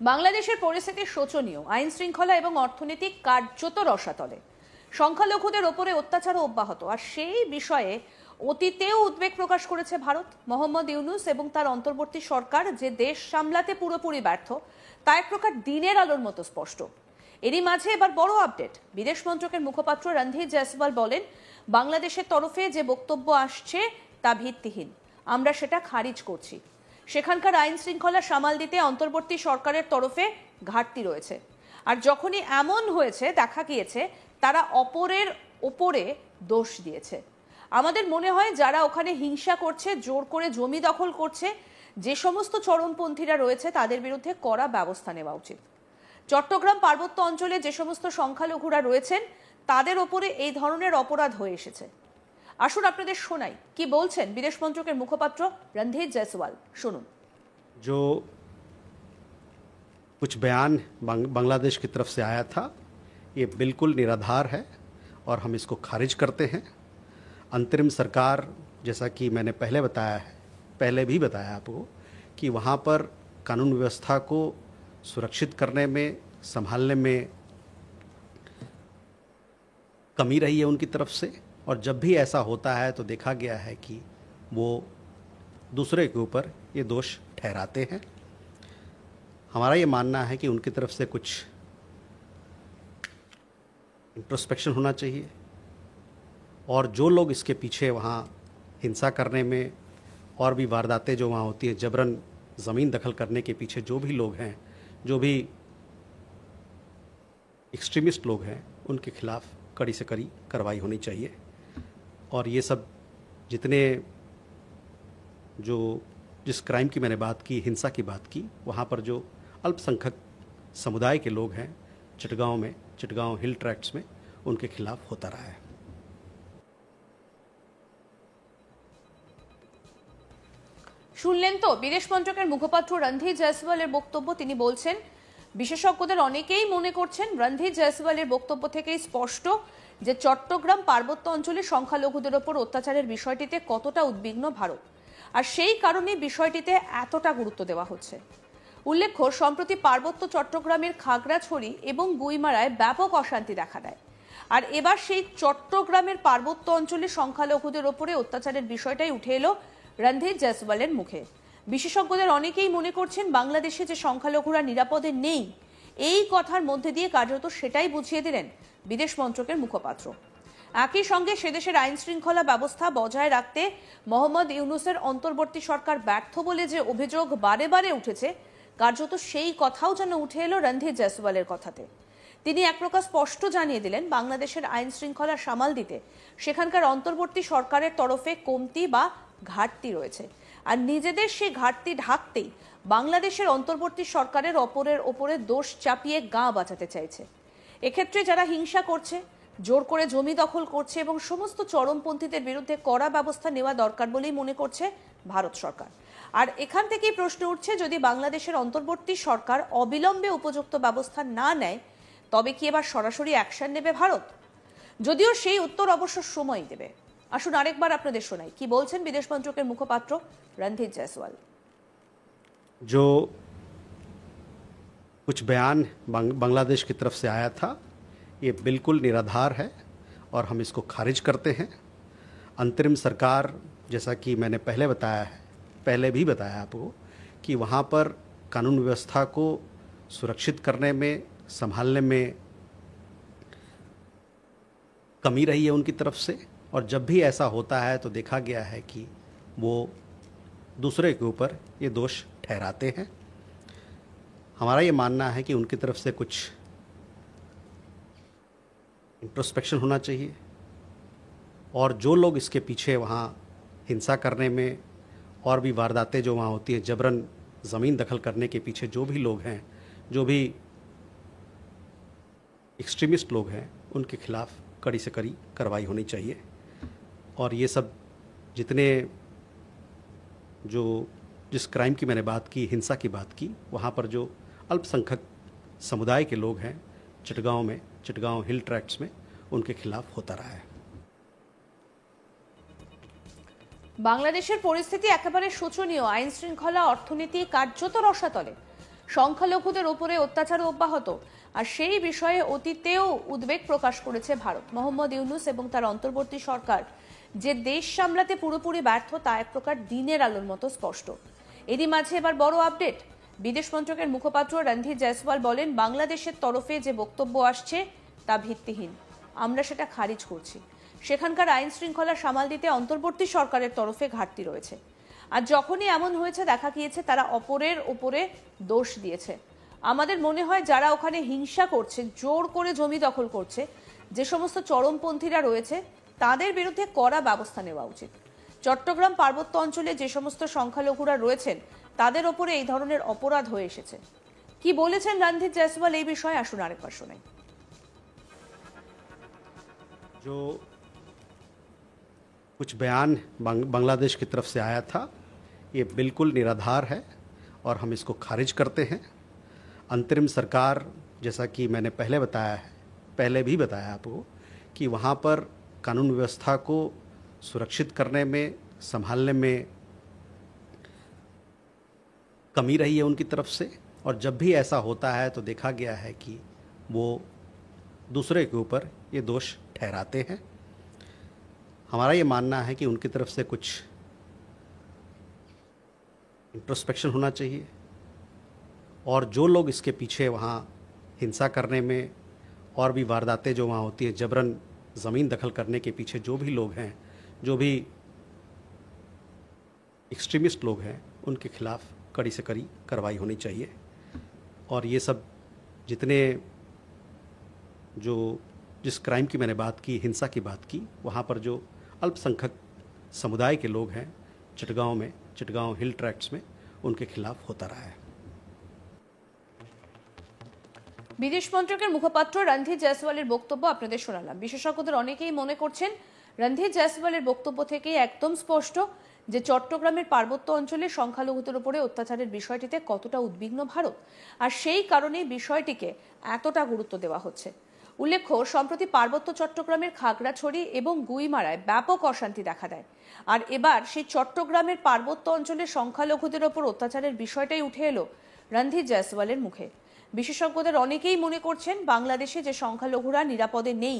বাংলাদেশের পরিস্থিতি শোচনীয়, আইন শৃঙ্খলা এবং অর্থনীতি কার্যত রসাতলে। সংখ্যালঘুদের ওপরে অত্যাচারও অব্যাহত, আর সেই বিষয়ে অতীতেও উদ্বেগ প্রকাশ করেছে ভারত। মোহাম্মদ ইউনূস এবং তার অন্তর্বর্তী সরকার যে দেশ সামলাতে পুরোপুরি ব্যর্থ, তা এক প্রকার দিনের আলোর মতো স্পষ্ট। এরই মাঝে এবার বড় আপডেট। বিদেশ মন্ত্রকের মুখপাত্র রণধীর জয়সওয়াল বলেন, বাংলাদেশের তরফে যে বক্তব্য আসছে তা ভিত্তিহীন, আমরা সেটা খারিজ করছি। সেখানকার আইন শৃঙ্খলা সামাল দিতে অন্তর্বর্তী সরকারের তরফে ঘাটতি রয়েছে, আর যখনই এমন হয়েছে দেখা গিয়েছে তারা অপরের ওপরে দোষ দিয়েছে। আমাদের মনে হয় যারা ওখানে হিংসা করছে, জোর করে জমি দখল করছে, যে সমস্ত চরমপন্থীরা রয়েছে তাদের বিরুদ্ধে কড়া ব্যবস্থা নেওয়া উচিত। চট্টগ্রাম পার্বত্য অঞ্চলে যে সমস্ত সংখ্যালঘুরা রয়েছেন তাদের ওপরে এই ধরনের অপরাধ হয়ে এসেছে। আসুন আপনাদের শোনাই কি বলছেন বিদেশ মন্ত্রকের মুখপাত্র রণধীর জয়সওয়াল, শুনুন। जो कुछ बयान बांग्लादेश की तरफ से आया था ये बिल्कुल निराधार है और हम इसको खारिज करते हैं। अंतरिम सरकार, जैसा कि मैंने पहले भी बताया आपको कि वहाँ पर कानून व्यवस्था को सुरक्षित करने में, संभालने में कमी रही है उनकी तरफ से, और जब भी ऐसा होता है तो देखा गया है कि वो दूसरे के ऊपर ये दोष ठहराते हैं। हमारा ये मानना है कि उनकी तरफ से कुछ इंट्रोस्पेक्शन होना चाहिए, और जो लोग इसके पीछे वहाँ हिंसा करने में और भी वारदातें जो वहाँ होती हैं, जबरन ज़मीन दखल करने के पीछे जो भी लोग हैं, जो भी एक्सट्रीमिस्ट लोग हैं, उनके खिलाफ कड़ी से कड़ी कार्रवाई होनी चाहिए। और ये सब जितने जिस क्राइम की मैंने बात की, हिंसा की बात की, वहाँ पर जो अल्पसंख्यक समुदाय के लोग हैं चिटगांव हिल ट्रैक्ट्स में, उनके खिलाफ होता रहा है। শুনলেন তো বিদেশ মন্ত্রকের মুখপাত্র রণধীর জয়সওয়ালের বক্তব্য। তিনি বলছেন, বিশেষজ্ঞদের অনেকেই মনে করছেন রণধীর জয়সওয়ালের বক্তব্য থেকেই স্পষ্ট যে চট্টগ্রাম পার্বত্য অঞ্চলে সংখ্যালঘুদের ওপর অত্যাচারের বিষয়টিতে কতটা উদ্বিগ্ন ভারত, আর সেই কারণে বিষয়টিতে এতটা গুরুত্ব দেওয়া হচ্ছে। উল্লেখ্য, সম্প্রতি পার্বত্য চট্টগ্রামের খাগড়াছড়ি এবং গুইমারায় ব্যাপক অশান্তি দেখা দেয়, আর এবার সেই চট্টগ্রামের পার্বত্য অঞ্চলে সংখ্যালঘুদের ওপরে অত্যাচারের বিষয়টাই উঠে এলো রণধীর জয়সওয়ালের মুখে। বিশেষজ্ঞদের অনেকেই মনে করছেন বাংলাদেশে যে সংখ্যালঘুরা নিরাপদে নেই, এই কথার মধ্যে দিয়ে কার্যত সেটাই বুঝিয়ে দিলেন বিদেশ মন্ত্রকের মুখপাত্র। একই সঙ্গে সেদেশের আইন শৃঙ্খলা ব্যবস্থা বজায় রাখতে মোহাম্মদ ইউনূসের অন্তর্বর্তী সরকার ব্যর্থ বলে যে অভিযোগ বারে বারে উঠেছে, কার্যত সেই কথাও যেন উঠে এলো রণধীর জয়সওয়ালের কথাতে। তিনি এক প্রকার স্পষ্ট জানিয়ে দিলেন, বাংলাদেশের আইন শৃঙ্খলা সামাল দিতে সেখানকার অন্তর্বর্তী সরকারের তরফে কমতি বা ঘাটতি রয়েছে, আর নিজেদের সেই ঘাটতি ঢাকতেই বাংলাদেশের অন্তর্বর্তী সরকারের অপরের ওপরে দোষ চাপিয়ে গা বাঁচাতে চাইছে। এক্ষেত্রে যারা হিংসা করছে, জোর করে জমি দখল করছে এবং সমস্ত চরমপন্থীদের বিরুদ্ধে কড়া ব্যবস্থা নেওয়া দরকার বলেই মনে করছে ভারত সরকার। আর এখান থেকেই প্রশ্ন উঠছে, যদি বাংলাদেশের অন্তর্বর্তী সরকার অবিলম্বে উপযুক্ত ব্যবস্থা না নেয়, তবে কি এবার সরাসরি অ্যাকশন নেবে ভারত? যদিও সেই উত্তর অবশ্য সময় দেবে। আসুন আরেকবার আপনাদের শোনাই কি বলছেন বিদেশ মন্ত্রকের মুখপাত্র রণধীর জয়সওয়াল। जो कुछ बयान बांग्लादेश की तरफ से आया था ये बिल्कुल निराधार है और हम इसको खारिज करते हैं। अंतरिम सरकार, जैसा कि मैंने पहले भी बताया आपको कि वहाँ पर कानून व्यवस्था को सुरक्षित करने में, संभालने में कमी रही है उनकी तरफ से, और जब भी ऐसा होता है तो देखा गया है कि वो दूसरे के ऊपर ये दोष ठहराते हैं। हमारा ये मानना है कि उनकी तरफ से कुछ इंट्रोस्पेक्शन होना चाहिए, और जो लोग इसके पीछे वहाँ हिंसा करने में और भी वारदातें जो वहाँ होती हैं, जबरन ज़मीन दखल करने के पीछे जो भी लोग हैं, जो भी एक्सट्रीमिस्ट लोग हैं, उनके खिलाफ कड़ी से कड़ी कार्रवाई होनी चाहिए। और ये सब जितने जिस क्राइम की मैंने बात की, हिंसा की बात की, वहाँ पर जो अल्पसंख्यक समुदाय के लोग हैं चिटगांव हिल ट्रैक्ट्स में, उनके खिलाफ होता रहा है। বাংলাদেশের পরিস্থিতি একেবারে শোচনীয়, আইন শৃঙ্খলা অর্থনীতি কার্যত রসাতলে। সংখ্যালঘুদের ওপরে অত্যাচার অব্যাহত, আর সেই বিষয়ে অতীতেও উদ্বেগ প্রকাশ করেছে ভারত। মোহাম্মদ ইউনূস এবং তার অন্তর্বর্তী সরকার যে দেশ সামলাতে পুরোপুরি ব্যর্থ তা এক প্রকার দিনের আলোর মতো স্পষ্ট। এরই মাঝে এবার বড় আপডেট। বিদেশ মন্ত্রকের মুখপাত্র রণধীর জয়সওয়াল বলেন, বাংলাদেশের তরফে যে বক্তব্য আসছে তা ভিত্তিহীন, আমরা সেটা খারিজ করছি। সেখানকার আইন শৃঙ্খলা সামাল দিতে অন্তর্বর্তী সরকারের তরফে ঘাটতি রয়েছে, আর যখনই এমন হয়েছে দেখা গিয়েছে তারা অপরের উপরে দোষ দিয়েছে। আমাদের মনে হয় যারা ওখানে হিংসা করছে, জোর করে জমি দখল করছে, যে সমস্ত চরমপন্থীরা রয়েছে তাদের বিরুদ্ধে কড়া ব্যবস্থা নেওয়া উচিত। চট্টগ্রাম পার্বত্য অঞ্চলে যে সমস্ত সংখ্যালঘুরা রয়েছেন তাদের ওপরে এই ধরনের অপরাধ হয়ে এসেছে। কি বলেছেন রণধীর জয়সওয়াল এই বিষয়ে, আসুন আরেকবার শোনাই। जो कुछ बयान बांग्लादेश की तरफ से आया था ये बिल्कुल निराधार है और हम इसको खारिज करते हैं। अंतरिम सरकार, जैसा कि मैंने पहले भी बताया आपको कि वहाँ पर कानून व्यवस्था को सुरक्षित करने में, संभालने में कमी रही है उनकी तरफ से, और जब भी ऐसा होता है तो देखा गया है कि वो दूसरे के ऊपर ये दोष ठहराते हैं। हमारा ये मानना है कि उनकी तरफ से कुछ इंट्रोस्पेक्शन होना चाहिए, और जो लोग इसके पीछे वहाँ हिंसा करने में और भी वारदातें जो वहाँ होती है, जबरन ज़मीन दखल करने के पीछे जो भी लोग हैं, जो भी एक्सट्रीमिस्ट लोग हैं, उनके खिलाफ कड़ी से कड़ी कार्रवाई होनी चाहिए। और ये सब जितने जिस क्राइम की मैंने बात की, हिंसा की बात की, वहाँ पर जो अल्पसंख्यक समुदाय के लोग हैं चिटगांव हिल ट्रैक्ट्स में, उनके खिलाफ होता रहा है। বিদেশ মন্ত্রকের মুখপাত্র রণধীর জয়সওয়ালের বক্তব্য আপনাদের শোনালাম। বিশেষজ্ঞদের অনেকেই মনে করছেন রণধীর জয়সওয়ালের বক্তব্য থেকেই একদম স্পষ্ট যে চট্টগ্রামের পার্বত্য অঞ্চলে সংখ্যালঘুদের উপরে অত্যাচারের বিষয়টিতে কতটা উদ্বিগ্ন ভারত, আর সেই কারণেই বিষয়টিকে এতটা গুরুত্ব দেওয়া হচ্ছে। উল্লেখ্য, সম্প্রতি পার্বত্য চট্টগ্রামের খাগড়াছড়ি এবং গুইমারায় ব্যাপক অশান্তি দেখা দেয়, আর এবার সেই চট্টগ্রামের পার্বত্য অঞ্চলে সংখ্যালঘুদের ওপর অত্যাচারের বিষয়টাই উঠে এলো রণধীর জয়সওয়ালের মুখে। বিশেষজ্ঞদের অনেকেই মনে করছেন বাংলাদেশে যে সংখ্যালঘুরা নিরাপদে নেই,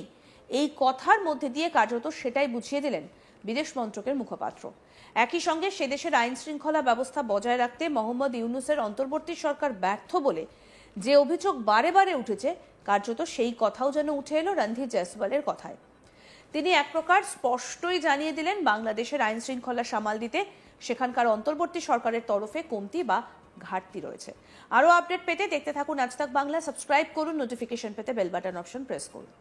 এই কথার মধ্যে দিয়ে কার্যত সেটাই বুঝিয়ে দিলেন বিদেশ মন্ত্রকের মুখপাত্র। একই সঙ্গে সে দেশের আইন শৃঙ্খলা ব্যবস্থা বজায় রাখতে মোহাম্মদ ইউনূসের অন্তর্বর্তী সরকার ব্যর্থ বলে যে অভিযোগ বারে বারে উঠেছে, কার্যত সেই কথাও যেন উঠে এলো রণধীর জয়সওয়ালের কথায়। তিনি এক প্রকার স্পষ্টই জানিয়ে দিলেন বাংলাদেশের আইন শৃঙ্খলা সামাল দিতে সেখানকার অন্তর্বর্তী সরকারের তরফে কমতি বা ঘাটতি রয়েছে। আরও আপডেট পেতে দেখতে থাকুন আজ তাক বাংলা, সাবস্ক্রাইব করুন, নোটিফিকেশন পেতে বেল বাটন অপশন প্রেস করুন।